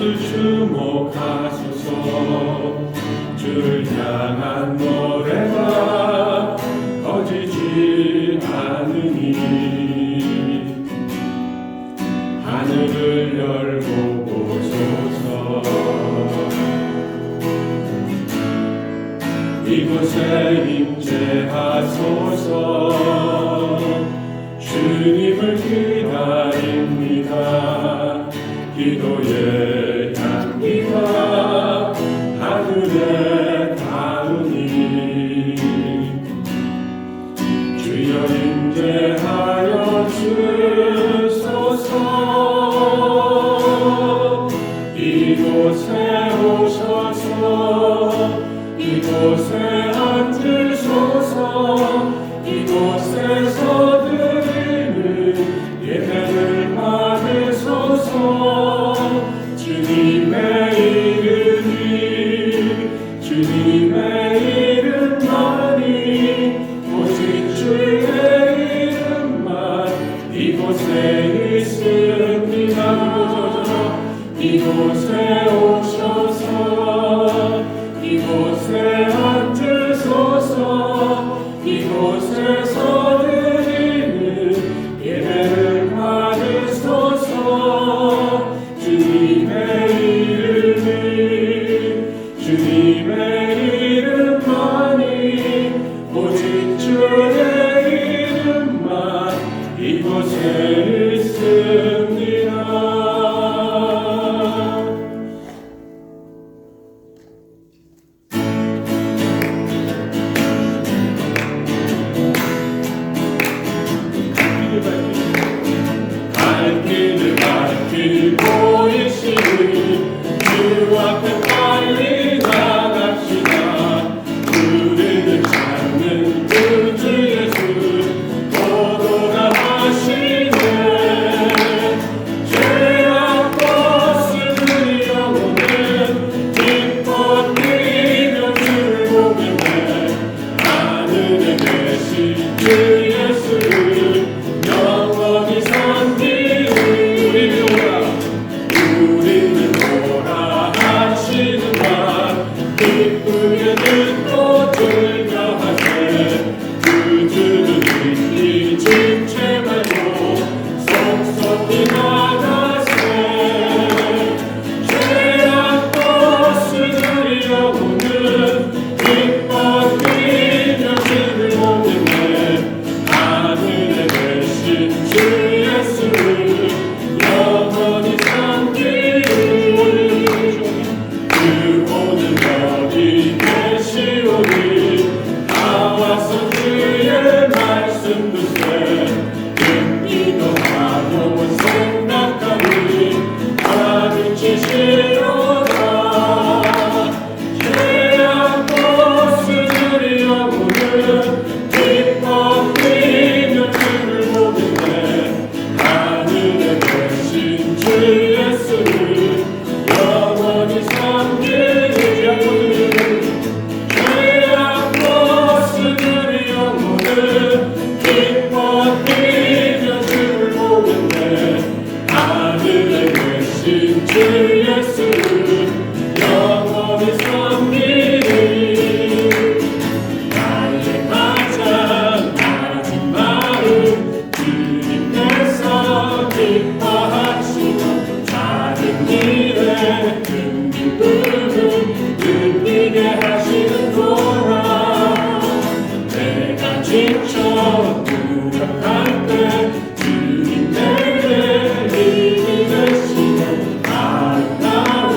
이곳을 주목하소서. 주를 향한 노래가 꺼지지 않으니 하늘을 열고 보소서. 이곳에 임재하소서. 주님을 기다립니다. 기도의 향기가 하늘에 닿으니 주여 임재하여 주소서. 이곳에 오셔서 이곳에 앉으소서. 이곳에서 드리는 예배를 받으소서. 주님의 이름만이 오직 주의 이름만 이곳에 있습니다. 이곳에 오셔서 이곳에 앉으소서. 이곳에서 드리는 예배를 받으소서. 주님의 이름만이 오직 주의 이름만 이곳에 있습니다. 갈 길을 밝히고 계시는 주 앞에 빨리 나갑시다. 우리를 찾는 주 예수 도도가 하시네. 죄악 벗으니 영혼은 기뻐 뛰며 주를 보겠네. 하늘에 계신 주 예수를 영원히 섬기는 우리는 오라 하시는 말 기쁘게 듣고 즐겨하세. 그 주는 믿기 지체 말고 속속히 나가세. 죄악 벗으니 영혼은 기뻐 뛰며 주를 보겠네. 하늘에 계신 주 예수를 영원히 섬기는 주 오늘 여기 계시오니 나와서 주의 말씀 듣세. 듣기도 하고 생각하니 가르치시로다. 죄악 벗으니 영혼은 기뻐 뛰며 주를 보겠네. 하늘에 계신 주 예수를 영원히 섬기는 죄악 벗으니 영혼은 기뻐 뛰며 주를 보겠네. 하늘에 계신 주 예수를 영원히 섬기는 나의 가장 낮은 마음 주님께서 기뻐하시고 작은 일에 큰 기쁨을 느끼게 하시는구나. 내가 지쳐 무력할 때 주님 내게 힘이 되시고 아름다운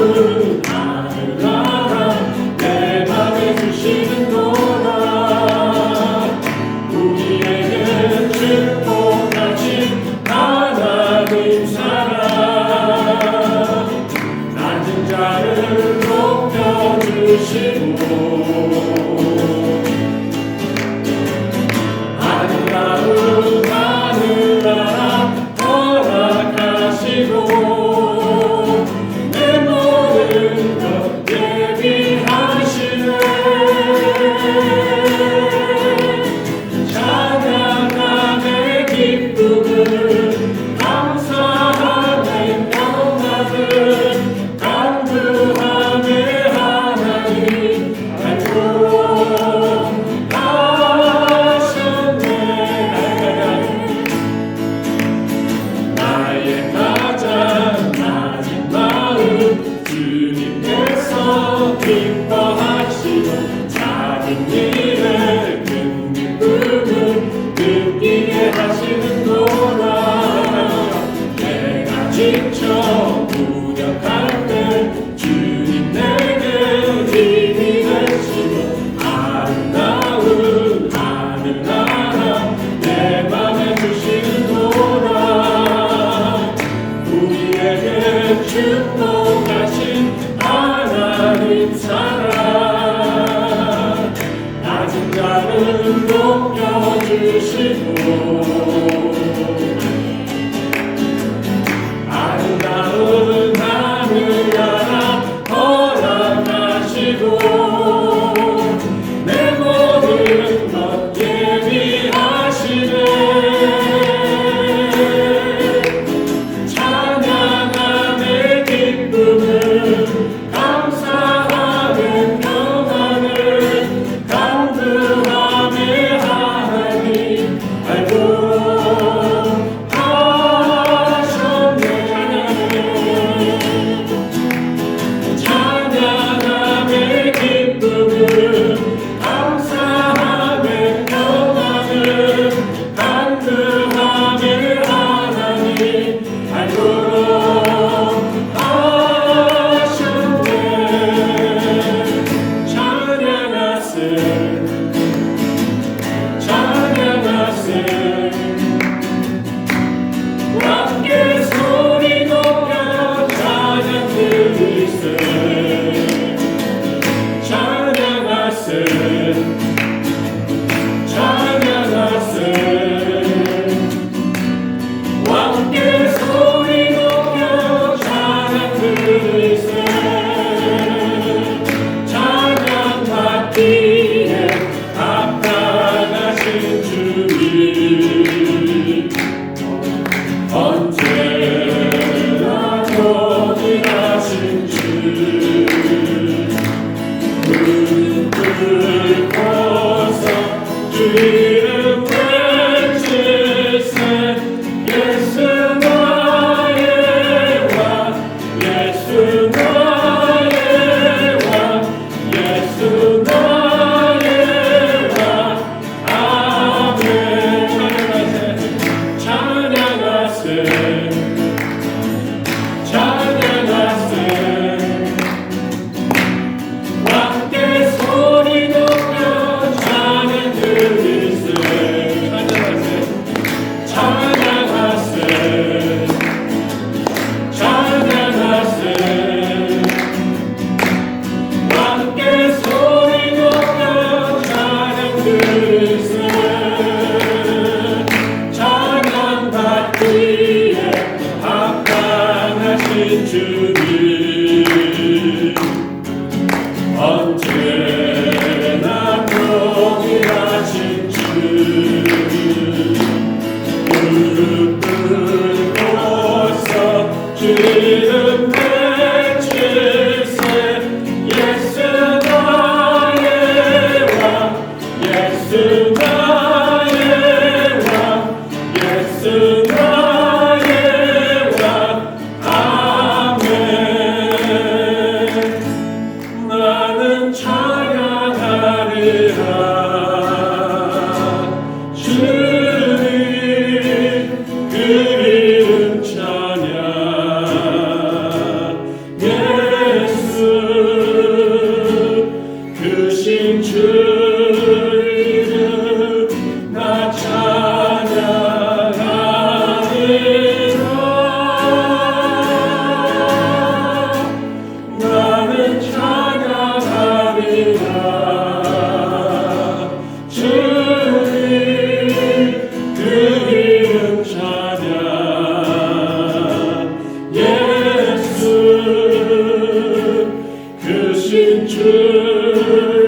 주님께서 기뻐하시고 작은 일에 큰 기쁨을 느끼게 하시는도다. 내가 직접 무력할 때 주님 내게 힘이 되시고 아름다운 하늘나라 내 맘에 주시는도다. 우리에게 축복하신 하나님 사랑 낮은 자를 높여주시고 아름다운 하늘나라 허락하시고 내 모든 것 예비하시네. 찬양함의 기쁨을 감사함의 평안을 강구함의 하나님 알고 찬양함의 기쁨을 감사함의 평안을 간구함의 하나님 알고 하셨네. 찬양하세 찬양하세 함께 소리 높여 찬양 드리세. 찬양하세 찬양하세 함께 소리 높여 찬양 드리세. 찬양 받기에 합당하신 주님 언제나 동일하신 주 무릎을 꿇어서 주 이름 외칠세. 예수 나의 왕 예수 나의 왕 예수 나의 왕 아멘. 찬양하세 찬양하세 함께 소리 높여 찬양 드리세. 찬양하세 찬양하세 함께 소리 높여 찬양 드리세. 찬양 받기에 합당하신 주님 언제나 동일하신 주 무릎을 꿇어서 주 이름 외칠세. 예수 나의 왕 예수 나의 왕 예수 나의 왕 아멘. 나는 찬양하리라 주님 그 이름 찬양. 예수 크신 주 이름 나 찬양하리라. 나는 찬양하리라 주님 그 이름 찬양. 예수 크신 주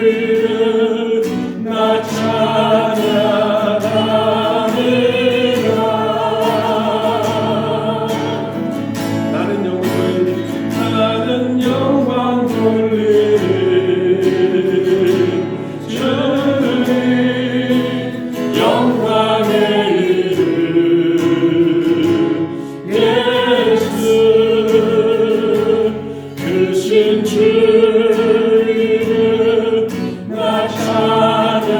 이름 나 찬양하리라. 나는 영광 돌리리 주님 영광의 이름 예수 크신 크신 주를 나 찬양하리라.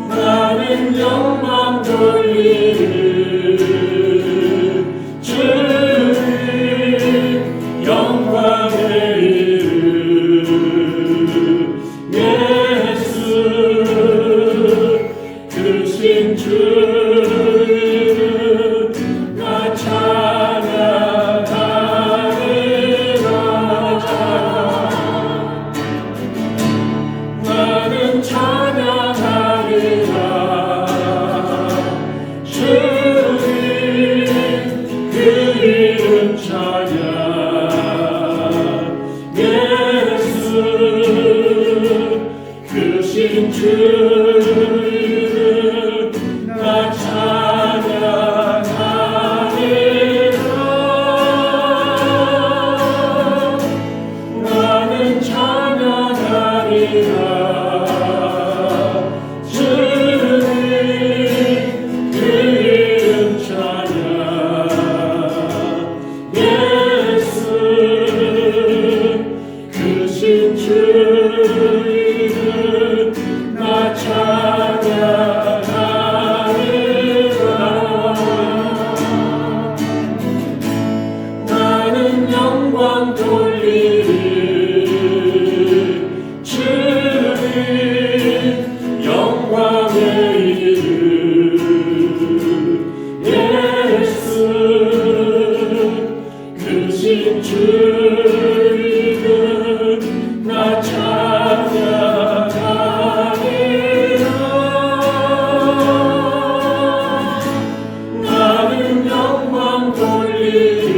나는 영광 돌리리 주님 영광의 이름 예수 크신 주를 나 찬양하리라. 나는 찬양하리라. 주님 그 이름 찬양 예수 크신 주를 나 찬양하리라. 나는 찬양하리라. 주님 그 이름 찬양 예수 크신 주를 나 찬양하리라. 나는 영광 돌리리 주님 영광의 이름 예수 크신 주를 나 찬양하리라. 나는 영광 돌리리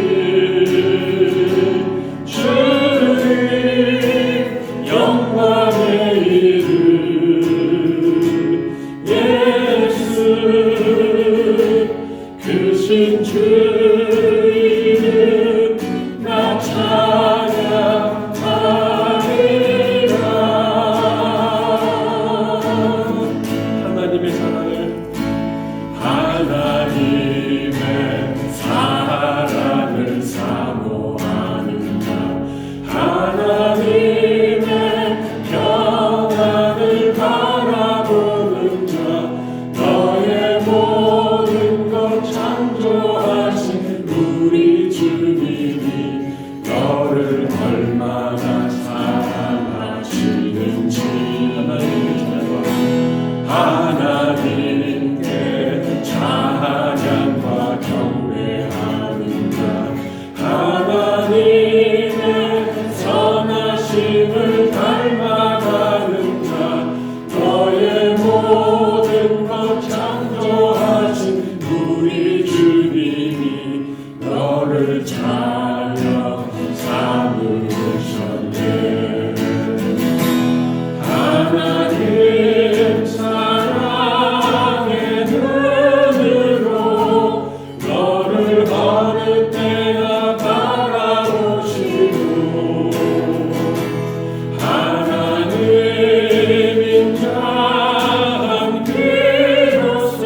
주님 영광의 이름 예수 크신 주를 나 찬양하리라. 하나님의 사랑을 사모하는 자, 하나님의 평안을 바라보는 자, 너의 모든 것 창조하신 우리 주님이 너를 얼마나 사랑하시는지 하나님께 찬양과 경배하는 자, 하나님의 선하심을 닮아가는 자, 너의 모든 것 창조하신 우리 주님이 너를 찬양 삼으셨네. 하나님 사랑의 눈으로 너를 어느 때나 바라보시고 하나님 인자한 귀로서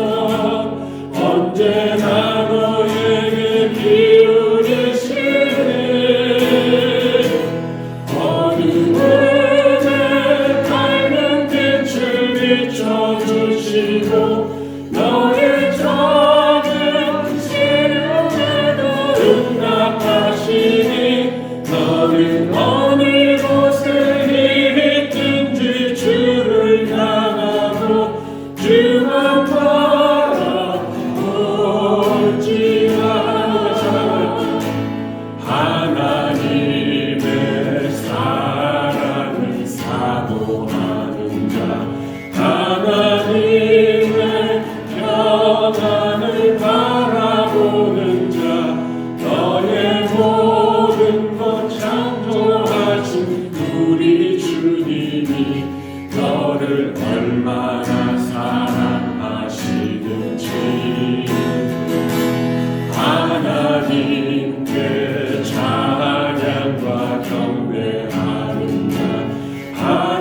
언제나 너에게 기울이시네. 어두움에 밝은 빛을 비춰주시고 너의 작은 시련에도 응답하시니 너는 어느 곳에 있든지 주를 향하고 주만 바라볼지어다. 하나님의 사랑을 사모하는 자, 하나님의 평안을 바라보는 자, 너의 모든 것 창조하신 우리 주님이 너를 얼마나 사랑하시는지 하나님께 찬양과 경배하는 자,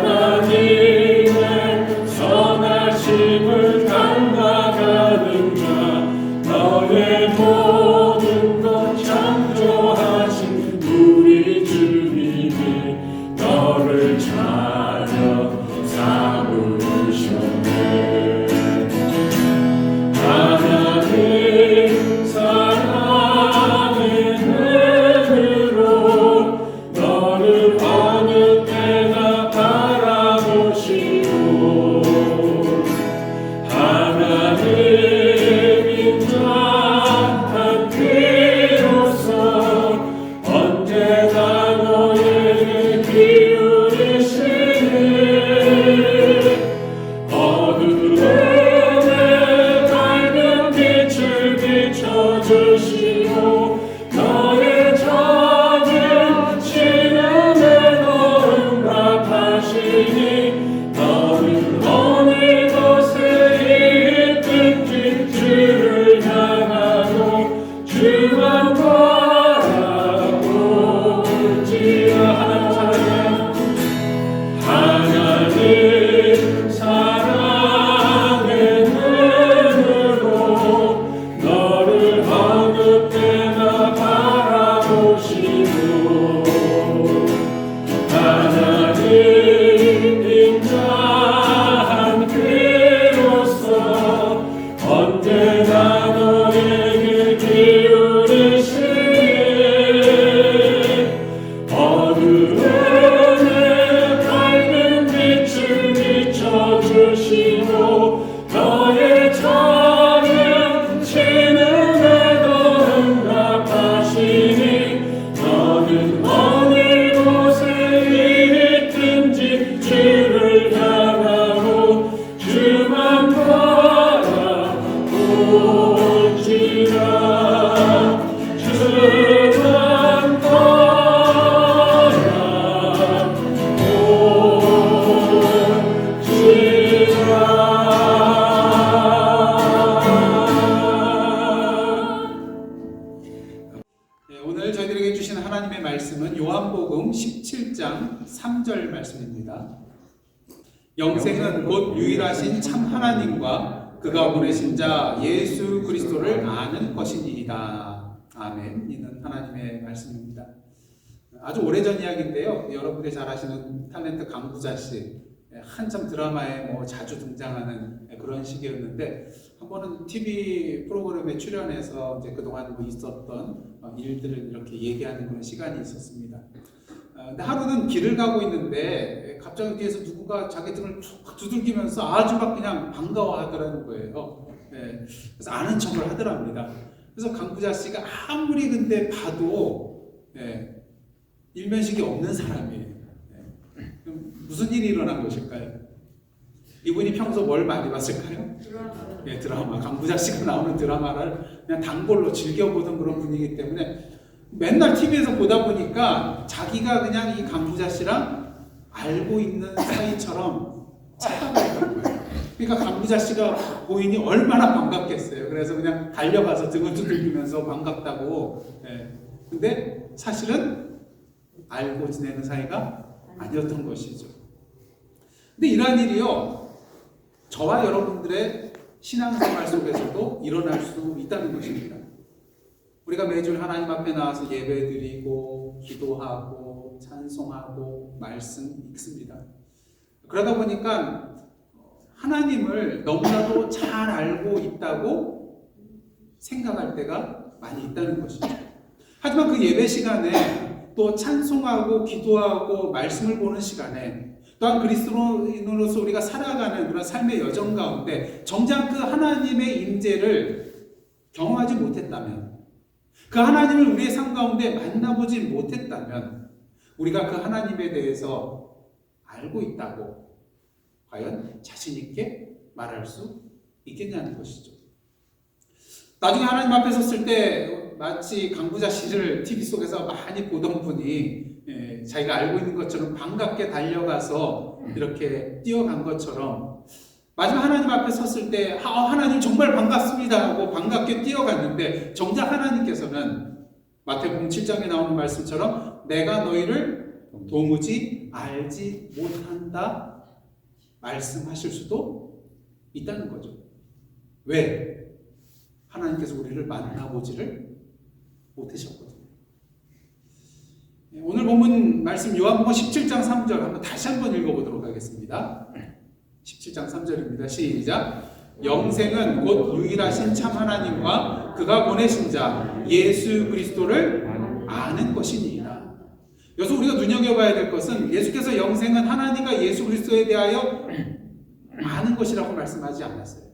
하나님의 선하심을 닮아가는 자, 너의 지켜주시고 너의 작은 신음에 너 응답하시니 너는 어느 곳에 있든지 주를 향하고 주만 바라볼지라. 하나님 사랑의 눈으로 너를 어느 때나 바라보시고 하나님 인자한 귀로서 언제나 너에게 기울이시니 어두움에 밝은 빛을 비춰주시고 너의 작은 신음에도 응답하시니 너는 어느 곳에 있든지 주를 향하고 주만 바라볼지라. 주만 오늘 저희들에게 주신 하나님의 말씀은 요한복음 17장 3절 말씀입니다. 영생은 곧 유일하신 참 하나님과 그가 보내신 자 예수 그리스도를 아는 것이니이다. 아멘. 이는 하나님의 말씀입니다. 아주 오래전 이야기인데요. 여러분들이 잘 아시는 탤런트 강부자 씨, 한참 드라마에 자주 등장하는 그런 시기였는데 한 번은 TV 프로그램에 출연해서 이제 그동안 있었던 일들을 이렇게 얘기하는 그런 시간이 있었습니다. 근데 하루는 길을 가고 있는데 갑자기 뒤에서 누군가 자기 등을 툭 두들기면서 아주 막 그냥 반가워하더라는 거예요. 그래서 아는 척을 하더랍니다. 그래서 강부자 씨가 아무리 근데 봐도 일면식이 없는 사람이에요. 그럼 무슨 일이 일어난 것일까요? 이분이 평소 뭘 많이 봤을까요? 드라마. 강부자 씨가 나오는 드라마를 그냥 단골로 즐겨보던 그런 분이기 때문에 맨날 TV에서 보다 보니까 자기가 그냥 이 강부자 씨랑 알고 있는 사이처럼 착각했던 거예요. 그러니까 강부자 씨가 보이니 얼마나 반갑겠어요. 그래서 그냥 달려가서 등을 두들기면서 반갑다고. 근데 사실은 알고 지내는 사이가 아니었던 것이죠. 근데 이러한 일이요, 저와 여러분들의 신앙생활 속에서도 일어날 수 있다는 것입니다. 우리가 매주 하나님 앞에 나와서 예배드리고 기도하고 찬송하고 말씀 읽습니다. 그러다 보니까 하나님을 너무나도 잘 알고 있다고 생각할 때가 많이 있다는 것이죠. 하지만 그 예배 시간에 또 찬송하고 기도하고 말씀을 보는 시간에 또한 그리스도인으로서 우리가 살아가는 그런 삶의 여정 가운데 정작 그 하나님의 임재를 경험하지 못했다면, 그 하나님을 우리의 삶 가운데 만나보지 못했다면 우리가 그 하나님에 대해서 알고 있다고 과연 자신 있게 말할 수 있겠냐는 것이죠. 나중에 하나님 앞에 섰을 때 마치 강부자 씨를 TV 속에서 많이 보던 분이 자기가 알고 있는 것처럼 반갑게 달려가서 이렇게 뛰어간 것처럼 마지막 하나님 앞에 섰을 때 하나님 정말 반갑습니다 하고 반갑게 뛰어갔는데 정작 하나님께서는 마태복음 7장에 나오는 말씀처럼 내가 너희를 도무지 알지 못한다 말씀하실 수도 있다는 거죠. 왜? 하나님께서 우리를 만나보지를 못하셨거든요. 오늘 본문 말씀 요한복음 17장 3절 한번 다시 한번 읽어보도록 하겠습니다. 17장 3절입니다. 시작. 영생은 곧 유일하신 참 하나님과 그가 보내신 자 예수 그리스도를 아는 것이니이다. 여기서 우리가 눈여겨봐야 될 것은 예수께서 영생은 하나님과 예수 그리스도에 대하여 아는 것이라고 말씀하지 않았어요.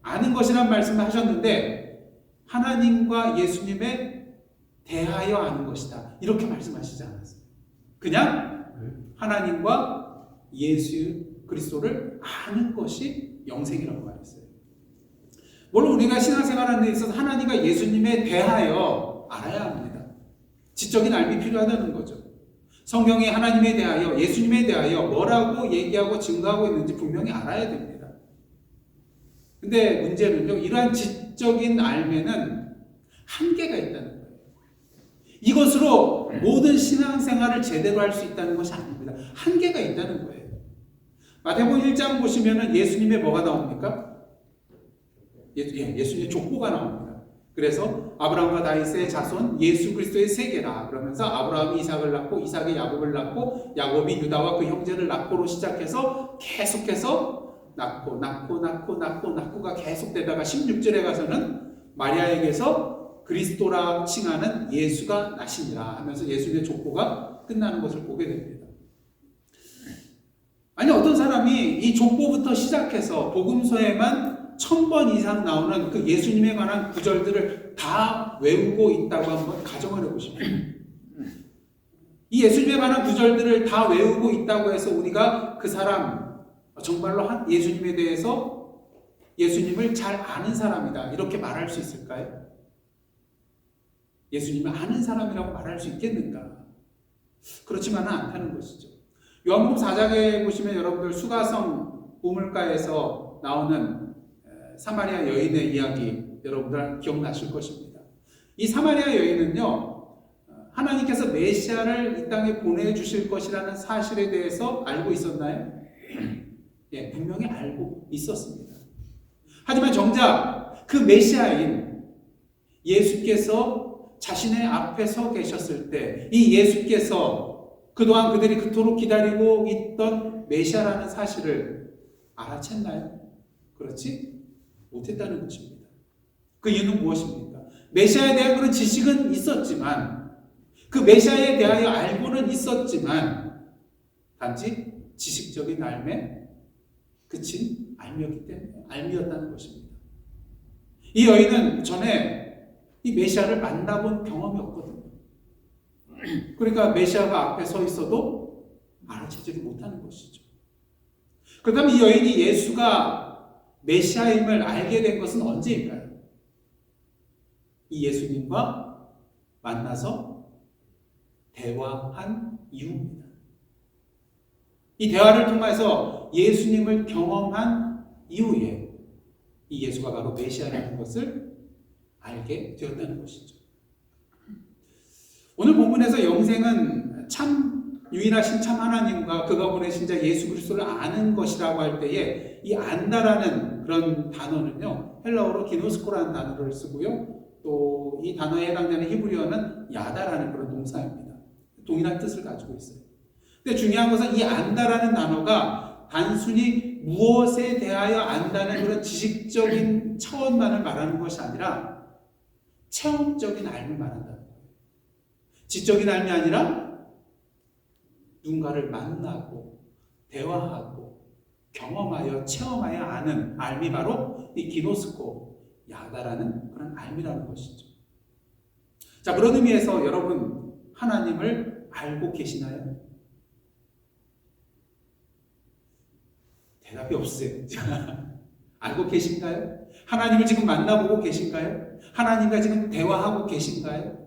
아는 것이란 말씀을 하셨는데 하나님과 예수님에 대하여 아는 것이다 이렇게 말씀하시지 않았어요. 그냥 하나님과 예수 그리스도를 아는 것이 영생이라고 말했어요. 물론 우리가 신앙생활하는 데 있어서 하나님과 예수님에 대하여 알아야 합니다. 지적인 알미 필요하다는 거죠. 성경이 하나님에 대하여, 예수님에 대하여 뭐라고 얘기하고 증거하고 있는지 분명히 알아야 됩니다. 근데 문제는요, 이러한 지적인 알매는 한계가 있다는 거예요. 이것으로 모든 신앙생활을 제대로 할 수 있다는 것이 아닙니다. 한계가 있다는 거예요. 마태복음 1장 보시면은 예수님의 뭐가 나옵니까? 예수님의 족보가 나옵니다. 그래서 아브라함과 다윗의 자손 예수 그리스도의 세계라 그러면서 아브라함이 이삭을 낳고 이삭이 야곱을 낳고 야곱이 유다와 그 형제를 낳고로 시작해서 계속해서 낳고가 계속되다가 16절에 가서는 마리아에게서 그리스도라 칭하는 예수가 나시니라 하면서 예수님의 족보가 끝나는 것을 보게 됩니다. 아니 어떤 사람이 이 족보부터 시작해서 복음서에만 1000번 이상 나오는 그 예수님에 관한 구절들을 다 외우고 있다고 한번 가정을 해보십시오. 이 예수님에 관한 구절들을 다 외우고 있다고 해서 우리가 그 사람 정말로 예수님에 대해서 예수님을 잘 아는 사람이다 이렇게 말할 수 있을까요? 예수님을 아는 사람이라고 말할 수 있겠는가? 그렇지만은 않다는 것이죠. 요한복음 4장에 보시면 여러분들 수가성 우물가에서 나오는 사마리아 여인의 이야기 여러분들 기억나실 것입니다. 이 사마리아 여인은요, 하나님께서 메시아를 이 땅에 보내주실 것이라는 사실에 대해서 알고 있었나요? 예, 분명히 알고 있었습니다. 하지만 정작 그 메시아인 예수께서 자신의 앞에 서 계셨을 때 이 예수께서 그동안 그들이 그토록 기다리고 있던 메시아라는 사실을 알아챘나요? 그렇지? 못했다는 것입니다. 그 이유는 무엇입니까? 메시아에 대한 그런 지식은 있었지만 그 메시아에 대하여 알고는 있었지만 단지 지식적인 알매 그친 알미였기 때문에 알미였다는 것입니다. 이 여인은 전에 이 메시아를 만나본 경험이 없거든요. 그러니까 메시아가 앞에 서 있어도 알아채지 못하는 것이죠. 그렇다면 이 여인이 예수가 메시아임을 알게 된 것은 언제일까요? 이 예수님과 만나서 대화한 이후입니다. 이 대화를 통해서 예수님을 경험한 이후에 이 예수가 바로 메시아라는 것을 알게 되었다는 것이죠. 오늘 본문에서 영생은 참 유일하신 참 하나님과 그가 보내신 자 예수 그리스도를 아는 것이라고 할 때에 이 안다라는 그런 단어는요, 헬라어로 기노스코라는 단어를 쓰고요, 또 이 단어에 해당되는 히브리어는 야다라는 그런 동사입니다. 동일한 뜻을 가지고 있어요. 근데 중요한 것은 이 안다라는 단어가 단순히 무엇에 대하여 안다는 그런 지식적인 차원만을 말하는 것이 아니라 체험적인 알을 말한다는 거예요. 지적인 알이 아니라 누군가를 만나고 대화하고 경험하여 체험하여 아는 알미 바로 이 기노스코 야다라는 그런 알미라는 것이죠. 자, 그런 의미에서 여러분 하나님을 알고 계시나요? 대답이 없으세요. 알고 계신가요? 하나님을 지금 만나보고 계신가요? 하나님과 지금 대화하고 계신가요?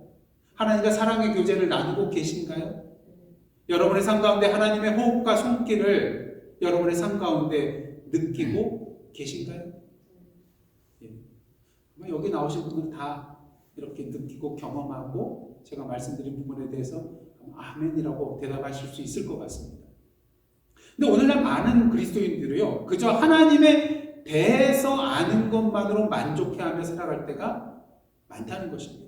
하나님과 사랑의 교제를 나누고 계신가요? 여러분의 삶 가운데 하나님의 호흡과 손길을 여러분의 삶 가운데 느끼고 계신가요? 예. 여기 나오신 분들은 다 이렇게 느끼고 경험하고 제가 말씀드린 부분에 대해서 아멘이라고 대답하실 수 있을 것 같습니다. 근데 오늘날 많은 그리스도인들이요, 그저 하나님에 대해서 아는 것만으로 만족해하며 살아갈 때가 많다는 것입니다.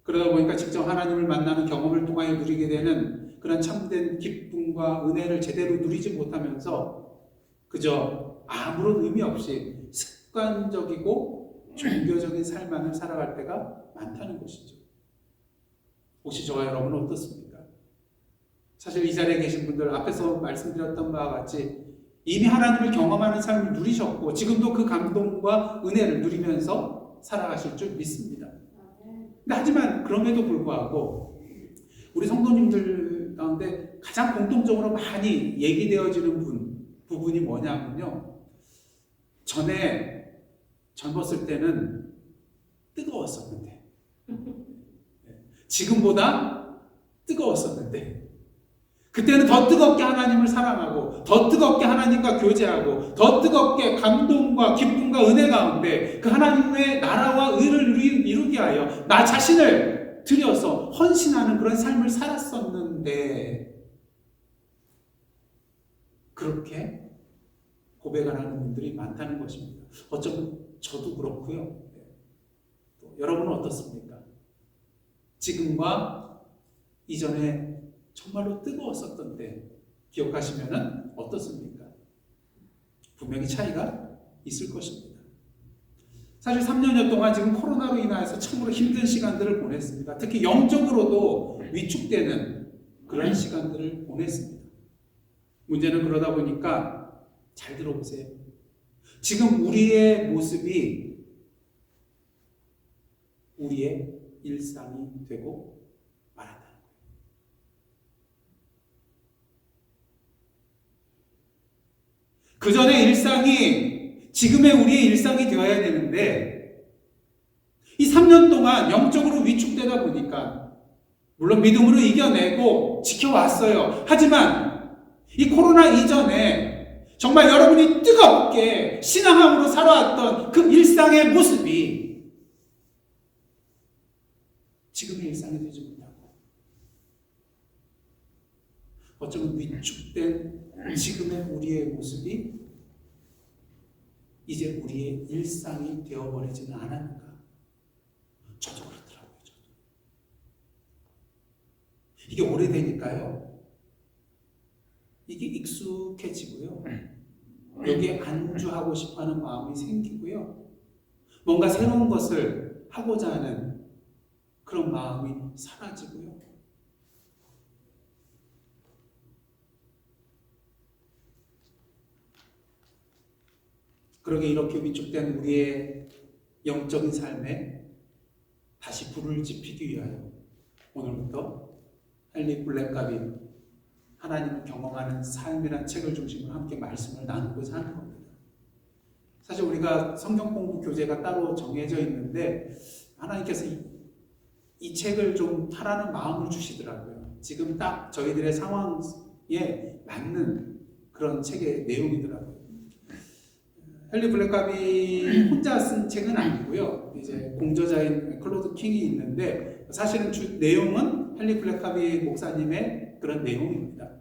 그러다 보니까 직접 하나님을 만나는 경험을 통하여 누리게 되는 그런 참된 기쁨과 은혜를 제대로 누리지 못하면서 그저 아무런 의미 없이 습관적이고 종교적인 삶만을 살아갈 때가 많다는 것이죠. 혹시 저와 여러분은 어떻습니까? 사실 이 자리에 계신 분들 앞에서 말씀드렸던 바와 같이 이미 하나님을 경험하는 삶을 누리셨고 지금도 그 감동과 은혜를 누리면서 살아가실 줄 믿습니다. 근데 하지만 그럼에도 불구하고 우리 성도님들 가운데 가장 공통적으로 많이 얘기되어지는 부분이 뭐냐면요, 전에 젊었을 때는 뜨거웠었는데, 지금보다 뜨거웠었는데, 그때는 더 뜨겁게 하나님을 사랑하고, 더 뜨겁게 하나님과 교제하고, 더 뜨겁게 감동과 기쁨과 은혜 가운데 그 하나님의 나라와 의를 이루게 하여 나 자신을 들여서 헌신하는 그런 삶을 살았었는데, 그렇게 고백하는 분들이 많다는 것입니다. 어쩌면 저도 그렇고요. 또 여러분은 어떻습니까? 지금과 이전에 정말로 뜨거웠었던 때 기억하시면은 어떻습니까? 분명히 차이가 있을 것입니다. 사실 3년여 동안 지금 코로나로 인하여서 참으로 힘든 시간들을 보냈습니다. 특히 영적으로도 위축되는 그런 시간들을 보냈습니다. 문제는 그러다 보니까 잘 들어보세요. 지금 우리의 모습이 우리의 일상이 되고 말한다는 거예요. 그 전의 일상이 지금의 우리의 일상이 되어야 되는데, 이 3년 동안 영적으로 위축되다 보니까 물론 믿음으로 이겨내고 지켜왔어요. 하지만 이 코로나 이전에 정말 여러분이 뜨겁게 신앙함으로 살아왔던 그 일상의 모습이 지금의 일상이 되지 못하고, 어쩌면 위축된 지금의 우리의 모습이 이제 우리의 일상이 되어버리지는 않았는가. 저도 그렇더라고요. 저도. 이게 오래되니까요, 이게 익숙해지고요, 여기에 안주하고 싶어하는 마음이 생기고요, 뭔가 새로운 것을 하고자 하는 그런 마음이 사라지고요. 그러게 이렇게 위축된 우리의 영적인 삶에 다시 불을 지피기 위하여 오늘부터 헨리 블랙갑이 하나님을 경험하는 삶이라는 책을 중심으로 함께 말씀을 나누고자 하는 겁니다. 사실 우리가 성경 공부 교재가 따로 정해져 있는데 하나님께서 이 책을 좀 하라는 마음을 주시더라고요. 지금 딱 저희들의 상황에 맞는 그런 책의 내용이더라고요. 헨리 블랙갑이 혼자 쓴 책은 아니고요, 이제 공저자인 클로드 킹이 있는데, 사실은 내용은 헨리 블랙갑이 목사님의 그런 내용입니다.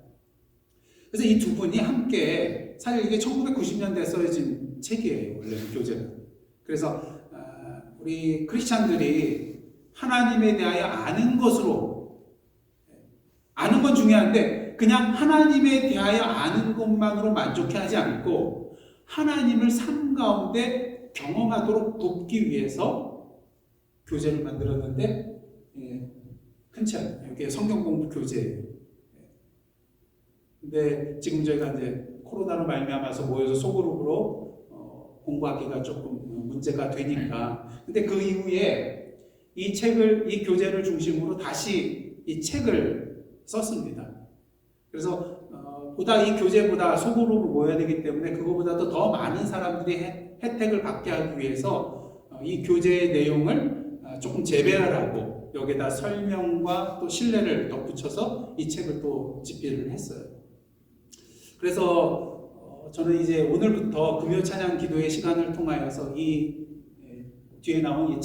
그래서 이 두 분이 함께, 사실 이게 1990년대에 써진 책이에요, 원래 교재는. 그래서 우리 크리스찬들이 하나님에 대하여 아는 것으로, 아는 건 중요한데 그냥 하나님에 대하여 아는 것만으로 만족하지 않고 하나님을 삶 가운데 경험하도록 돕기 위해서 교재를 만들었는데, 큰 책, 여기에 성경 공부 교재예요. 근데 지금 저희가 이제 코로나로 말미암아서 모여서 소그룹으로 공부하기가 조금 문제가 되니까, 근데 그 이후에 이 책을, 이 교재를 중심으로 다시 이 책을 썼습니다. 그래서 보다 이 교재보다 소그룹으로 모여야 되기 때문에 그거보다도 더 많은 사람들이 혜택을 받게 하기 위해서 이 교재의 내용을 조금 재배를 하고 여기에다 설명과 또 신뢰를 덧붙여서 이 책을 또 집필을 했어요. 그래서 저는 이제 오늘부터 금요 찬양 기도의 시간을 통하여서 이 뒤에 나온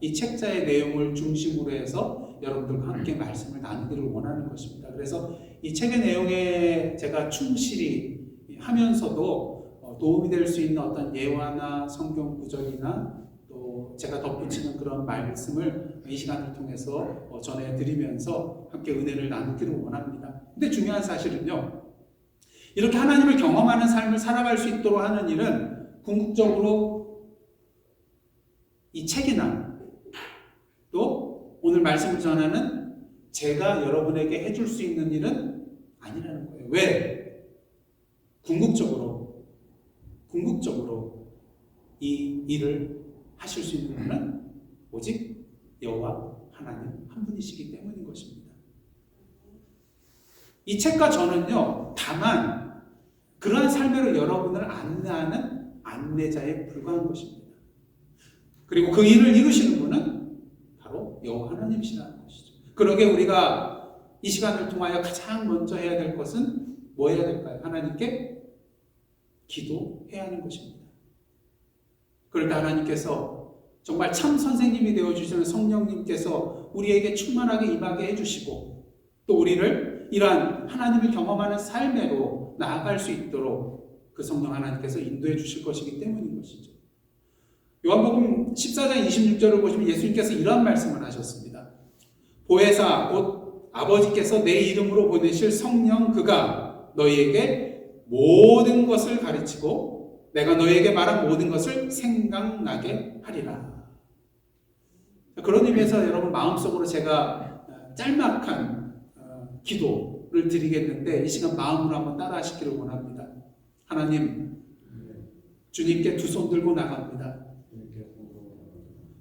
이 책자의 내용을 중심으로 해서 여러분들과 함께 말씀을 나누기를 원하는 것입니다. 그래서 이 책의 내용에 제가 충실히 하면서도 도움이 될 수 있는 어떤 예화나 성경 구절이나 또 제가 덧붙이는 그런 말씀을 이 시간을 통해서 전해드리면서 함께 은혜를 나누기를 원합니다. 근데 중요한 사실은요, 이렇게 하나님을 경험하는 삶을 살아갈 수 있도록 하는 일은 궁극적으로 이 책이나 또 오늘 말씀을 전하는 제가 여러분에게 해줄 수 있는 일은 아니라는 거예요. 왜? 궁극적으로 이 일을 하실 수 있는 분은 오직 여호와 하나님 한 분이시기 때문인 것입니다. 이 책과 저는요, 다만 그러한 삶으로 여러분을 안내하는 안내자에 불과한 것입니다. 그리고 그 일을 이루시는 분은 바로 여호와 하나님이시라는 것이죠. 그러게 우리가 이 시간을 통하여 가장 먼저 해야 될 것은 뭐 해야 될까요? 하나님께 기도해야 하는 것입니다. 그럴 때 하나님께서 정말 참 선생님이 되어주시는 성령님께서 우리에게 충만하게 임하게 해주시고 또 우리를 이러한 하나님을 경험하는 삶으로 나아갈 수 있도록 그 성령 하나님께서 인도해 주실 것이기 때문인 것이죠. 요한복음 14장 26절을 보시면 예수님께서 이러한 말씀을 하셨습니다. 보혜사 곧 아버지께서 내 이름으로 보내실 성령 그가 너희에게 모든 것을 가르치고 내가 너희에게 말한 모든 것을 생각나게 하리라. 그런 의미에서 여러분 마음속으로 제가 짤막한 기도를 드리겠는데 이 시간 마음으로 한번 따라 하시기를 원합니다. 하나님, 주님께 두 손 들고 나갑니다.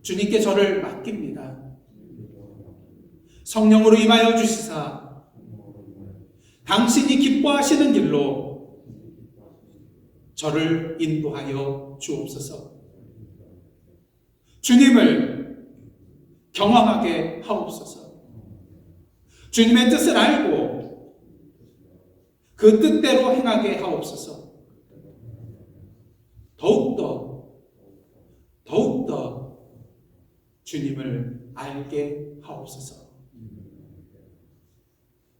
주님께 저를 맡깁니다. 성령으로 임하여 주시사 당신이 기뻐하시는 길로 저를 인도하여 주옵소서. 주님을 경험하게 하옵소서. 주님의 뜻을 알고 그 뜻대로 행하게 하옵소서. 더욱더 주님을 알게 하옵소서.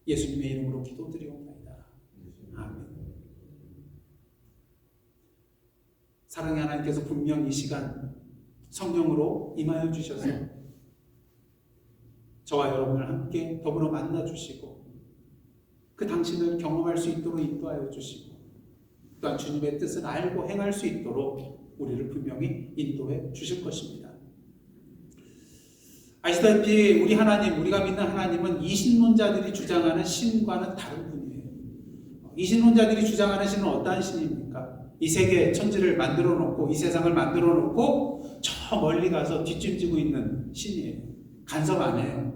예수님의 이름으로 기도드리옵나이다. 아멘. 사랑의 하나님께서 분명 이 시간 성령으로 임하여 주셔서 저와 여러분을 함께 더불어 만나주시고 그 당신을 경험할 수 있도록 인도하여 주시고 또한 주님의 뜻을 알고 행할 수 있도록 우리를 분명히 인도해 주실 것입니다. 아시다시피 우리 하나님, 우리가 믿는 하나님은 이신론자들이 주장하는 신과는 다른 분이에요. 이신론자들이 주장하는 신은 어떠한 신입니까? 이 세계 천지를 만들어 놓고 이 세상을 만들어 놓고 저 멀리 가서 뒷짐지고 있는 신이에요. 간섭 안 해요.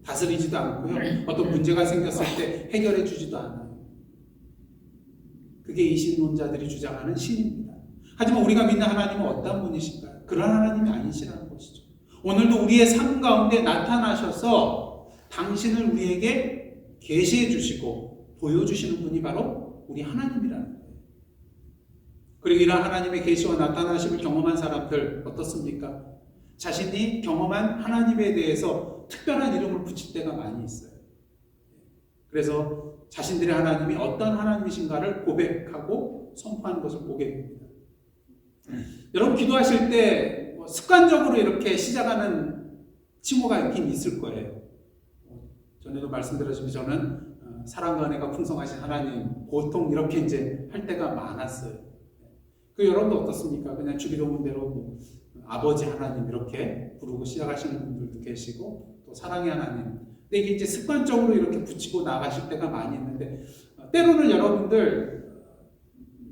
다스리지도 않고요. 어떤 문제가 생겼을 때 해결해 주지도 않아요. 그게 이신론자들이 주장하는 신입니다. 하지만 우리가 믿는 하나님은 어떤 분이신가요? 그런 하나님이 아니시라는 것이죠. 오늘도 우리의 삶 가운데 나타나셔서 당신을 우리에게 계시해 주시고 보여주시는 분이 바로 우리 하나님이라는 거예요. 그리고 이런 하나님의 계시와 나타나심을 경험한 사람들 어떻습니까? 자신이 경험한 하나님에 대해서 특별한 이름을 붙일 때가 많이 있어요. 그래서 자신들의 하나님이 어떤 하나님이신가를 고백하고 선포하는 것을 보게 됩니다. 여러분 기도하실 때 습관적으로 이렇게 시작하는 칭호가 있긴 있을 거예요. 전에도 말씀드렸지만 저는 사랑과 은혜가 풍성하신 하나님 보통 이렇게 이제 할 때가 많았어요. 그 여러분도 어떻습니까? 그냥 주기도문 대로 뭐 아버지 하나님 이렇게 부르고 시작하시는 분들도 계시고 또 사랑의 하나님. 근데 이게 이제 습관적으로 이렇게 붙이고 나가실 때가 많이 있는데 때로는 여러분들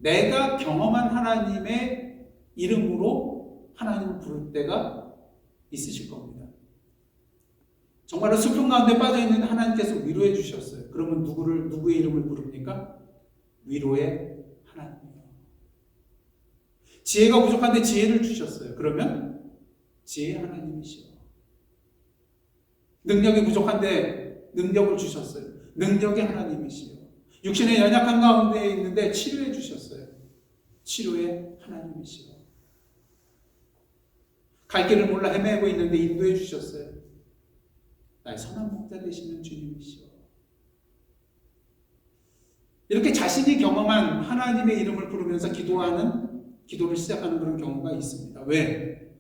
내가 경험한 하나님의 이름으로 하나님을 부를 때가 있으실 겁니다. 정말로 슬픔 가운데 빠져있는 하나님께서 위로해 주셨어요. 그러면 누구의 이름을 부릅니까? 위로의 하나님이요. 지혜가 부족한데 지혜를 주셨어요. 그러면 지혜의 하나님이시요. 능력이 부족한데 능력을 주셨어요. 능력의 하나님이시요. 육신의 연약한 가운데 있는데 치료해 주셨어요. 치료의 하나님이시요. 갈 길을 몰라 헤매고 있는데 인도해 주셨어요. 나의 선한 목자 되시는 주님이시요. 이렇게 자신이 경험한 하나님의 이름을 부르면서 기도를 시작하는 그런 경우가 있습니다. 왜?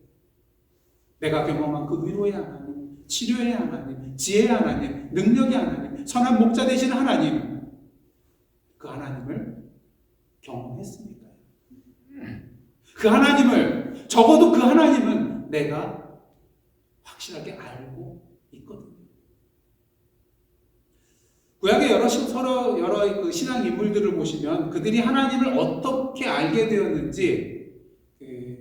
내가 경험한 그 위로의 하나님, 치료의 하나님, 지혜의 하나님, 능력의 하나님, 선한 목자 되시는 하나님, 그 하나님을 경험했으니까요. 그 하나님을, 적어도 그 하나님은 내가 확실하게 알고 있거든요. 구약의 여러 그 신앙 인물들을 보시면 그들이 하나님을 어떻게 알게 되었는지,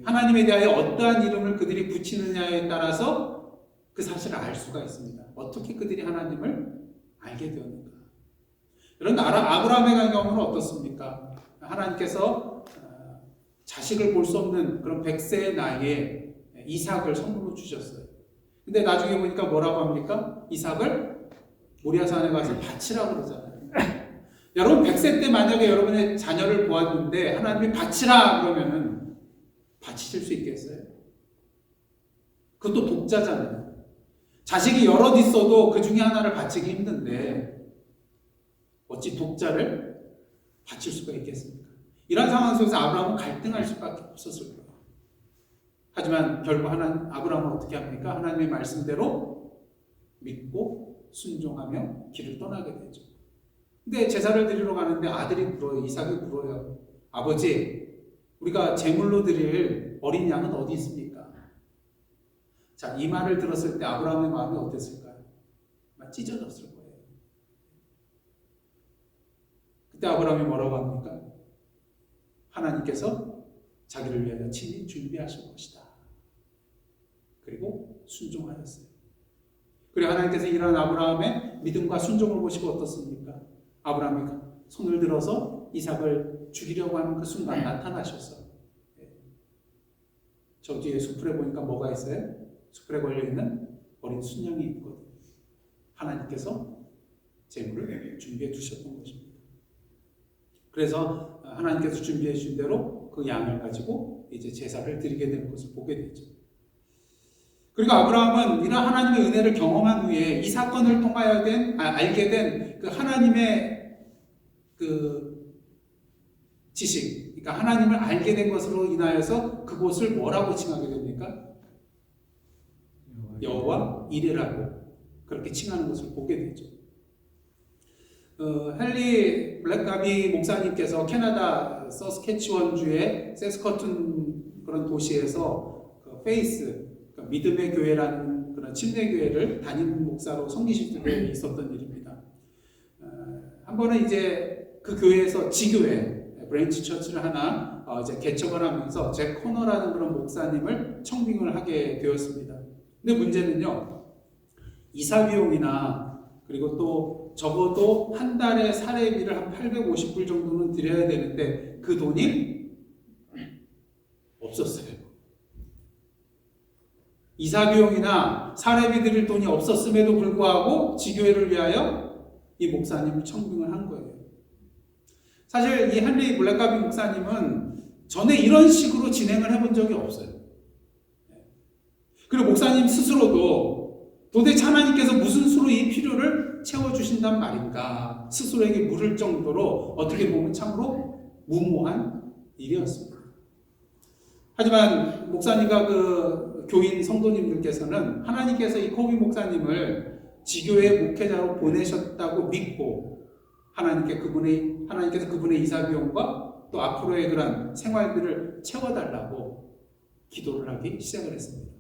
하나님에 대하여 어떠한 이름을 그들이 붙이느냐에 따라서 그 사실을 알 수가 있습니다. 어떻게 그들이 하나님을 알게 되었는가. 이런 아브라함의 경우는 어떻습니까? 하나님께서 자식을 볼 수 없는 그런 100세의 나이에 이삭을 선물로 주셨어요. 근데 나중에 보니까 뭐라고 합니까? 이삭을 모리아산에 가서 바치라고 그러잖아요. 여러분 100세 때 만약에 여러분의 자녀를 보았는데 하나님이 바치라 그러면은 바치실 수 있겠어요? 그것도 독자잖아요. 자식이 여럿 있어도 그 중에 하나를 바치기 힘든데 어찌 독자를 바칠 수가 있겠습니까? 이런 상황 속에서 아브라함은 갈등할 수밖에 없었을 거예요. 하지만 결국 아브라함은 어떻게 합니까? 하나님의 말씀대로 믿고 순종하며 길을 떠나게 되죠. 근데 제사를 드리러 가는데 아들이 물어요. 이삭이 물어요. 아버지, 우리가 제물로 드릴 어린 양은 어디 있습니까? 자, 이 말을 들었을 때 아브라함의 마음이 어땠을까요? 막 찢어졌을 거예요. 그때 아브라함이 뭐라고 합니까? 하나님께서 자기를 위하여 친히 준비하실 것이다. 그리고 순종하였어요. 그리고 하나님께서 이러한 아브라함의 믿음과 순종을 보시고 어떻습니까? 아브라함이 손을 들어서 이삭을 죽이려고 하는 그 순간 나타나셨어요. 저 뒤에 수풀에 보니까 뭐가 있어요? 수풀에 걸려있는 어린 순양이 있거든요. 하나님께서 제물을 준비해 두셨던 것입니다. 그래서 하나님께서 준비해 주신 대로 그 양을 가지고 이제 제사를 드리게 되는 것을 보게 되죠. 그리고 아브라함은 이런 하나님의 은혜를 경험한 후에 이 사건을 통하여 알게 된 그 하나님의 그 지식, 그러니까 하나님을 알게 된 것으로 인하여서 그곳을 뭐라고 칭하게 됩니까? 여호와 이레라고 그렇게 칭하는 것을 보게 되죠. 헨리 블랙가비 목사님께서 캐나다 서스캐치원주의 세스커툰 그런 도시에서 그 페이스, 그러니까 믿음의 교회라는 그런 침례교회를 담임 목사로 섬기실 때 있었던 일입니다. 한 번은 이제 그 교회에서 지교회 브랜치 처치를 하나 이제 개척을 하면서 잭 코너라는 그런 목사님을 청빙을 하게 되었습니다. 근데 문제는요, 이사 비용이나 그리고 또 적어도 한 달에 사례비를 한 850불 정도는 드려야 되는데 그 돈이 없었어요. 이사 비용이나 사례비 드릴 돈이 없었음에도 불구하고 지교회를 위하여 이 목사님을 청빙을 한 거예요. 사실 이 헨리 블랙가비 목사님은 전에 이런 식으로 진행을 해본 적이 없어요. 그리고 목사님 스스로도 도대체 하나님께서 무슨 수로 이 필요를 채워주신단 말인가 스스로에게 물을 정도로 어떻게 보면 참으로 무모한 일이었습니다. 하지만 목사님과 그 교인 성도님들께서는 하나님께서 이 코비 목사님을 지교회 목회자로 보내셨다고 믿고 하나님께서 그분의 이사 비용과 또 앞으로의 그런 생활비를 채워달라고 기도를 하기 시작을 했습니다.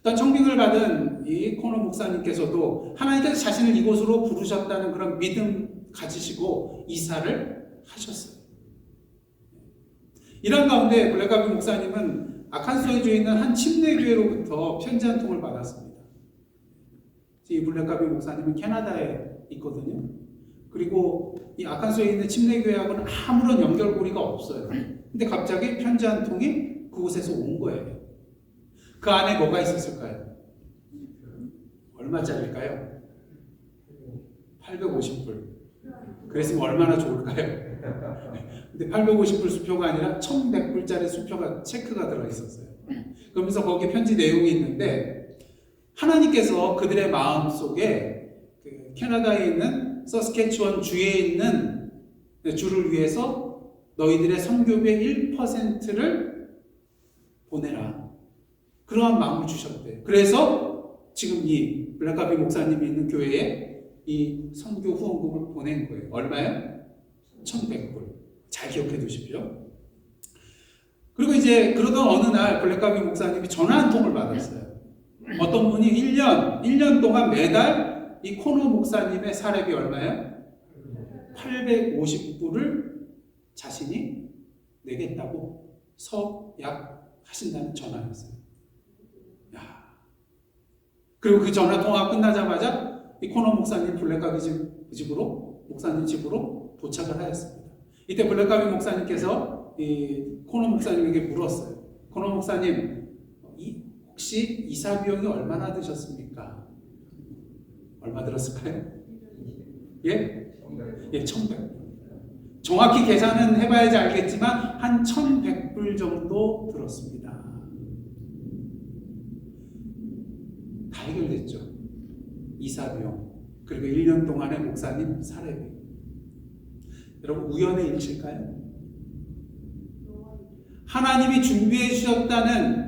또 청빙을 받은 이 코너 목사님께서도 하나님께서 자신을 이곳으로 부르셨다는 그런 믿음 가지시고 이사를 하셨어요. 이런 가운데 블랙가비 목사님은 아칸소에 있는 한 침례교회로부터 편지 한 통을 받았습니다. 이 블랙가비 목사님은 캐나다에 있거든요. 그리고 이 아칸소에 있는 침례교회하고는 아무런 연결고리가 없어요. 근데 갑자기 편지 한 통이 그곳에서 온 거예요. 그 안에 뭐가 있었을까요? 얼마짜리일까요? 850불. 그랬으면 얼마나 좋을까요? 근데 850불 수표가 아니라 1100불짜리 수표가 체크가 들어있었어요. 그러면서 거기에 편지 내용이 있는데 하나님께서 그들의 마음속에 그 캐나다에 있는 서스캐치원 주에 있는 주를 위해서 너희들의 선교비의 1%를 보내라. 그러한 마음을 주셨대요. 그래서 지금 이 블랙가비 목사님이 있는 교회에 이 선교 후원금을 보낸 거예요. 얼마요? 1100불. 잘 기억해 두십시오. 그리고 이제 그러던 어느 날 블랙가비 목사님이 전화 한 통을 받았어요. 어떤 분이 1년 동안 매달 이 코너 목사님의 사례비 얼마예요? 850불을 자신이 내겠다고 서약하신다는 전화였어요. 그리고 그 전화 통화 끝나자마자 이 코너 목사님 블랙가비 목사님 집으로 도착을 하였습니다. 이때 블랙가비 목사님께서 이 코너 목사님에게 물었어요. 코너 목사님, 혹시 이사 비용이 얼마나 드셨습니까? 얼마 들었을까요? 예? 예, 1,100. 정확히 계산은 해봐야지 알겠지만 한 1,100불 정도 들었습니다. 다 해결됐죠. 이사 비용, 그리고 1년 동안의 목사님 사례비. 여러분, 우연의 일치일까요? 하나님이 준비해 주셨다는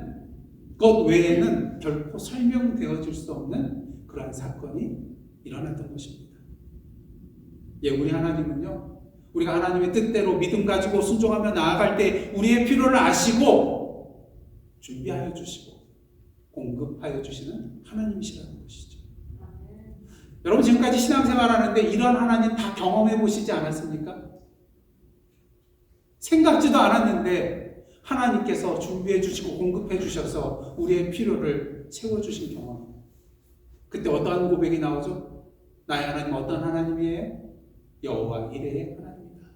것 외에는 결코 설명되어질 수 없는 그러한 사건이 일어났던 것입니다. 예, 우리 하나님은요, 우리가 하나님의 뜻대로 믿음 가지고 순종하며 나아갈 때 우리의 필요를 아시고 준비하여 주시고 공급하여 주시는 하나님이시라는 것이죠. 여러분, 지금까지 신앙생활 하는데 이런 하나님 다 경험해 보시지 않았습니까? 생각지도 않았는데 하나님께서 준비해 주시고 공급해 주셔서 우리의 필요를 채워주신 경험. 그때 어떠한 고백이 나오죠? 나의 하나님 어떤 하나님이에요? 여호와 이레의 하나님이다.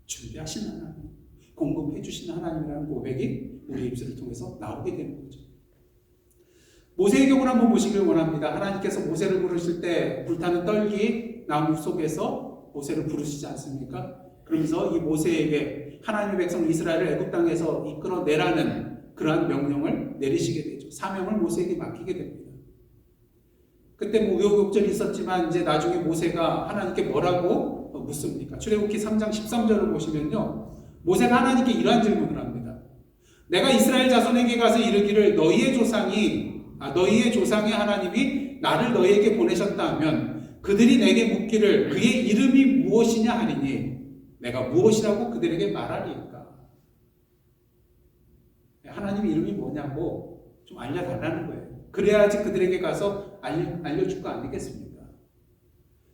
준비하신 하나님, 공급해 주신 하나님이라는 고백이 우리 입술을 통해서 나오게 되는 거죠. 모세의 경우를 한번 보시길 원합니다. 하나님께서 모세를 부르실 때 불타는 떨기 나무 속에서 모세를 부르시지 않습니까? 그러면서 이 모세에게 하나님의 백성 이스라엘을 애굽 땅에서 이끌어내라는 그러한 명령을 내리시게 되죠. 사명을 모세에게 맡기게 됩니다. 그때 뭐 우여곡절이 있었지만 이제 나중에 모세가 하나님께 뭐라고 묻습니까? 출애굽기 3장 13절을 보시면요, 모세가 하나님께 이러한 질문을 합니다. 내가 이스라엘 자손에게 가서 이르기를 너희의 조상의 하나님이 나를 너희에게 보내셨다 하면 그들이 내게 묻기를 그의 이름이 무엇이냐 하리니 내가 무엇이라고 그들에게 말하리까? 하나님의 이름이 뭐냐고 좀 알려달라는 거예요. 그래야지 그들에게 가서 알려줄 거 아니겠습니까?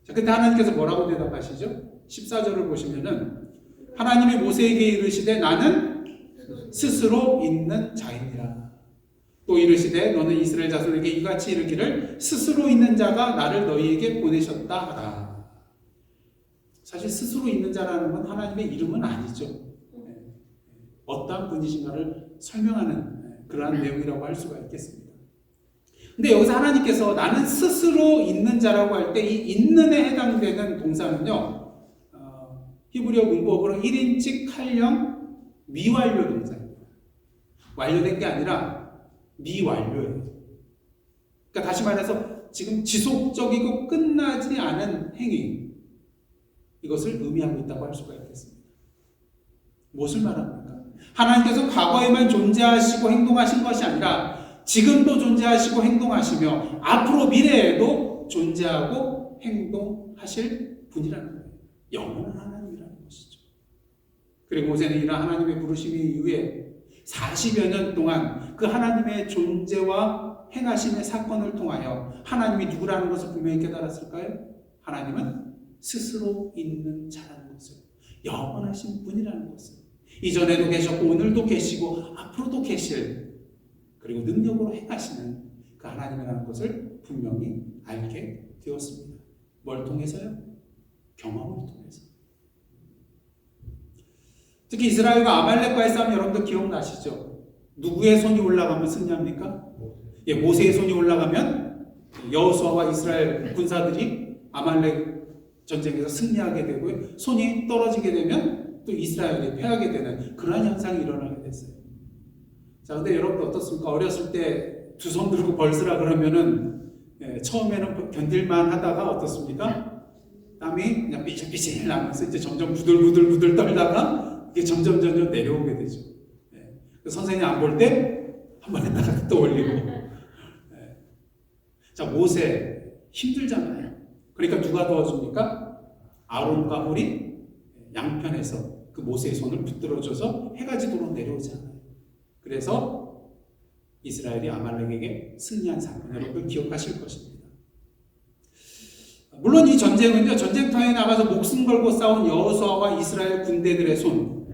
자, 그때 하나님께서 뭐라고 대답하시죠? 14절을 보시면은 하나님이 모세에게 이르시되 나는 스스로 있는 자이니라. 또 이르시되 너는 이스라엘 자손에게 이같이 이르기를 스스로 있는 자가 나를 너희에게 보내셨다 하라. 사실 스스로 있는 자라는 건 하나님의 이름은 아니죠. 어떠한 분이신가를 설명하는 그러한 내용이라고 할 수가 있겠습니다. 근데 여기서 하나님께서 나는 스스로 있는 자라고 할 때 이 있는에 해당되는 동사는요, 히브리어 문법으로 1인칭 칼령 미완료 동사입니다. 완료된 게 아니라 미완료예요. 그러니까 다시 말해서 지금 지속적이고 끝나지 않은 행위, 이것을 의미하고 있다고 할 수가 있겠습니다. 무엇을 말합니까? 하나님께서 과거에만 존재하시고 행동하신 것이 아니라 지금도 존재하시고 행동하시며 앞으로 미래에도 존재하고 행동하실 분이라는 거예요. 영원한 하나님이라는 것이죠. 그리고 모세는 이런 하나님의 부르심 이후에 40여 년 동안 그 하나님의 존재와 행하심의 사건을 통하여 하나님이 누구라는 것을 분명히 깨달았을까요? 하나님은 스스로 있는 자라는 것을, 영원하신 분이라는 것을, 이전에도 계셨고 오늘도 계시고 앞으로도 계실, 그리고 능력으로 행하시는 그 하나님이라는 것을 분명히 알게 되었습니다. 뭘 통해서요? 경험을 통해서. 특히 이스라엘과 아말렉과의 싸움 여러분들 기억나시죠? 누구의 손이 올라가면 승리합니까? 예, 모세의 손이 올라가면 여호수아와 이스라엘 군사들이 아말렉 전쟁에서 승리하게 되고요. 손이 떨어지게 되면 또 이스라엘이 패하게 되는 그러한 현상이 일어나게 됐어요. 자, 근데 여러분들 어떻습니까? 어렸을 때 두 손 들고 벌쓰라 그러면은 처음에는 견딜만 하다가 어떻습니까? 땀이 그냥 삐질삐질 나면서 이제 점점 부들부들 떨다가 이게 점점 내려오게 되죠. 선생님 안 볼 때 한 번 했다가 또 올리고. 자, 모세 힘들잖아요. 그러니까 누가 도와줍니까? 아론과 홀이 양편에서 그 모세의 손을 붙들어줘서 해가 지도록 내려오잖아요. 그래서 이스라엘이 아말렉에게 승리한 사건, 여러분 기억하실 것입니다. 물론 이 전쟁은요, 전쟁터에 나가서 목숨 걸고 싸운 여호수아와 이스라엘 군대들의 손,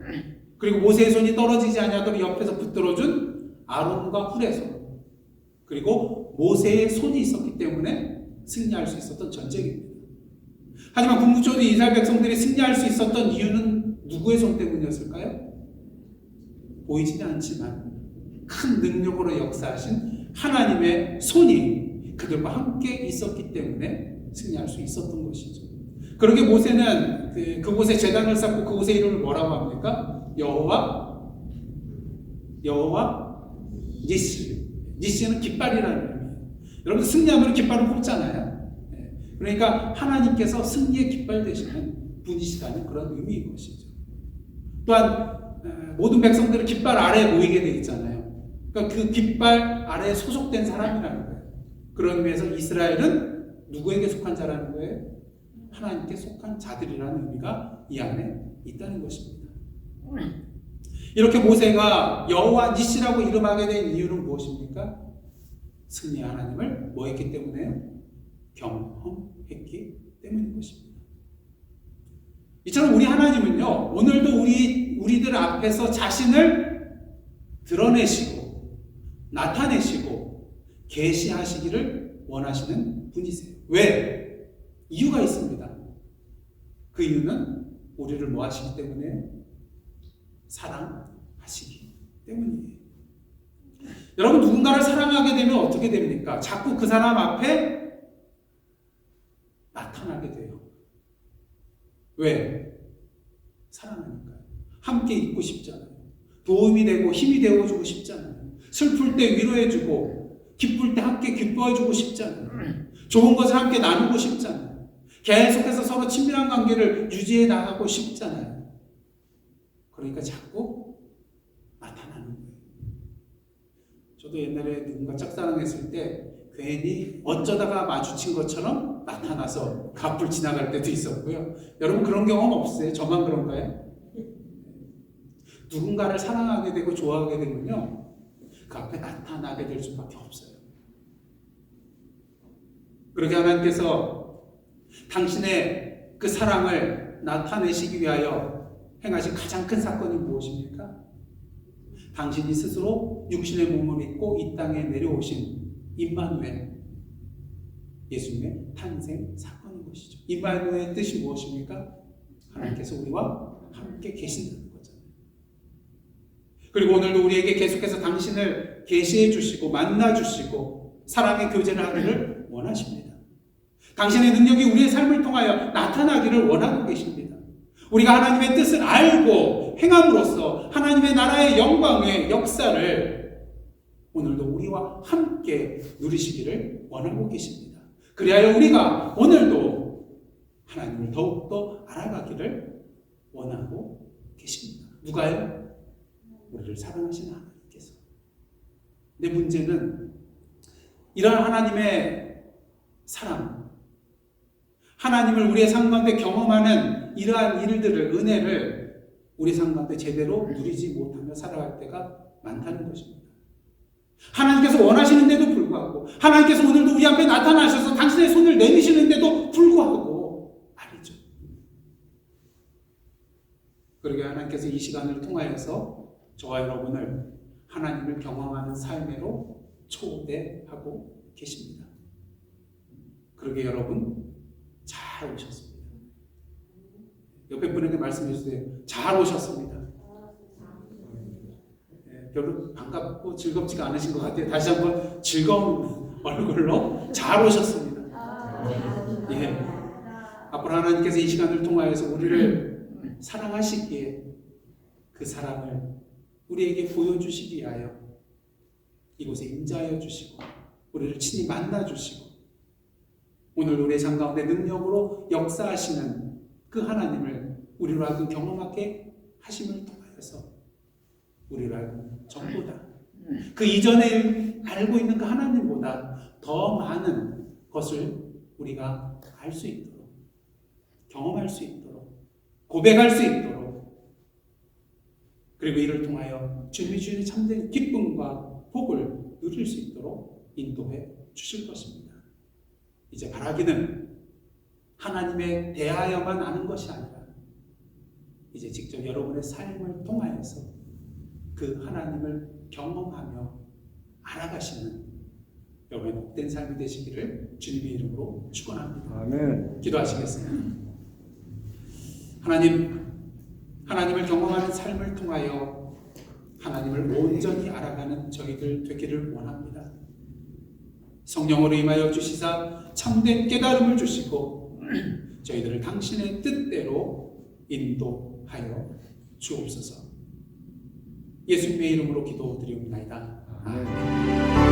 그리고 모세의 손이 떨어지지 않도록 옆에서 붙들어준 아론과 훌의 손, 그리고 모세의 손이 있었기 때문에 승리할 수 있었던 전쟁입니다. 하지만 궁극적으로 이스라엘 백성들이 승리할 수 있었던 이유는 누구의 손 때문이었을까요? 보이지는 않지만 큰 능력으로 역사하신 하나님의 손이 그들과 함께 있었기 때문에 승리할 수 있었던 것이죠. 그러게 모세는 그곳에 제단을 쌓고 그곳의 이름을 뭐라고 합니까? 여호와 니시. 니시는 깃발이라는 의미예요. 여러분 승리하면 깃발을 뽑잖아요. 그러니까 하나님께서 승리의 깃발 되시는 분이시라는 그런 의미인 것이죠. 또한 모든 백성들은 깃발 아래에 모이게 돼 있잖아요. 그러니까 그 깃발 아래에 소속된 사람이라는 거예요. 그런 의미에서 이스라엘은 누구에게 속한 자라는 거예요? 하나님께 속한 자들이라는 의미가 이 안에 있다는 것입니다. 이렇게 모세가 여호와 니시라고 이름하게 된 이유는 무엇입니까? 승리의 하나님을 뭐 했기 때문에요? 경험했기 때문인 것입니다. 이처럼 우리 하나님은요, 오늘도 우리들 앞에서 자신을 드러내시고 나타내시고 계시하시기를 원하시는 분이세요. 왜? 이유가 있습니다. 그 이유는 우리를 뭐 하시기 때문에? 사랑하시기 때문이에요. 여러분, 누군가를 사랑하게 되면 어떻게 됩니까? 자꾸 그 사람 앞에 나타나게 돼요. 왜? 사랑하니까요. 함께 있고 싶잖아요. 도움이 되고 힘이 되어주고 싶잖아요. 슬플 때 위로해주고 기쁠 때 함께 기뻐해주고 싶잖아요. 좋은 것을 함께 나누고 싶잖아요. 계속해서 서로 친밀한 관계를 유지해 나가고 싶잖아요. 그러니까 자꾸 나타나는 거예요. 저도 옛날에 누군가 짝사랑했을 때 괜히 어쩌다가 마주친 것처럼 나타나서 앞을 지나갈 때도 있었고요. 여러분 그런 경험 없어요? 저만 그런가요? 누군가를 사랑하게 되고 좋아하게 되면요, 그 앞에 나타나게 될 수밖에 없어요. 그렇게 하나님께서 당신의 그 사랑을 나타내시기 위하여 행하신 가장 큰 사건이 무엇입니까? 당신이 스스로 육신의 몸을 입고 이 땅에 내려오신 임마누엘, 예수님의 탄생 사건인 것이죠. 임마누엘의 뜻이 무엇입니까? 하나님께서 우리와 함께 계신다는 거잖아요. 그리고 오늘도 우리에게 계속해서 당신을 계시해 주시고 만나 주시고 사랑의 교제를 하기를 원하십니다. 당신의 능력이 우리의 삶을 통하여 나타나기를 원하고 계십니다. 우리가 하나님의 뜻을 알고 행함으로써 하나님의 나라의 영광의 역사를 오늘도 우리와 함께 누리시기를 원하고 계십니다. 그리하여 우리가 오늘도 하나님을 더욱더 알아가기를 원하고 계십니다. 누가요? 우리를 사랑하시는 하나님께서. 근데 문제는 이런 하나님의 사랑, 하나님을 우리의 삶 가운데 경험하는 이러한 일들을, 은혜를 우리 삶 가운데 제대로 누리지 못하며 살아갈 때가 많다는 것입니다. 하나님께서 원하시는데도 불구하고, 하나님께서 오늘도 우리 앞에 나타나셔서 당신의 손을 내미시는데도 불구하고 말이죠. 그러게 하나님께서 이 시간을 통하여서 저와 여러분을 하나님을 경험하는 삶으로 초대하고 계십니다. 그러게 여러분 잘 오셨습니다. 옆에 분에게 말씀해 주세요. 잘 오셨습니다. 별로 반갑고 즐겁지가 않으신 것 같아요. 다시 한번 즐거운 얼굴로 잘 오셨습니다. 예. 앞으로 하나님께서 이 시간을 통하여서 우리를 사랑하시기에 그 사랑을 우리에게 보여주시기 위하여 이곳에 임재하여 주시고 우리를 친히 만나 주시고 오늘 우리의 삶 가운데 능력으로 역사하시는 그 하나님을 우리로 하여금 경험하게 하심을 통하여서 우리로 하여금 전보다 그 이전에 알고 있는 그 하나님보다 더 많은 것을 우리가 알 수 있도록, 경험할 수 있도록, 고백할 수 있도록, 그리고 이를 통하여 주님이 주시는 참된 기쁨과 복을 누릴 수 있도록 인도해 주실 것입니다. 이제 바라기는 하나님에 대하여만 아는 것이 아니라 이제 직접 여러분의 삶을 통하여서 그 하나님을 경험하며 알아가시는 여러분의 복된 삶이 되시기를 주님의 이름으로 축원합니다. 아멘. 기도하시겠습니다. 하나님을 경험하는 삶을 통하여 하나님을 온전히 알아가는 저희들 되기를 원합니다. 성령으로 임하여 주시사 참된 깨달음을 주시고 저희들을 당신의 뜻대로 인도하여 주옵소서. 예수님의 이름으로 기도드리옵나이다. 아멘.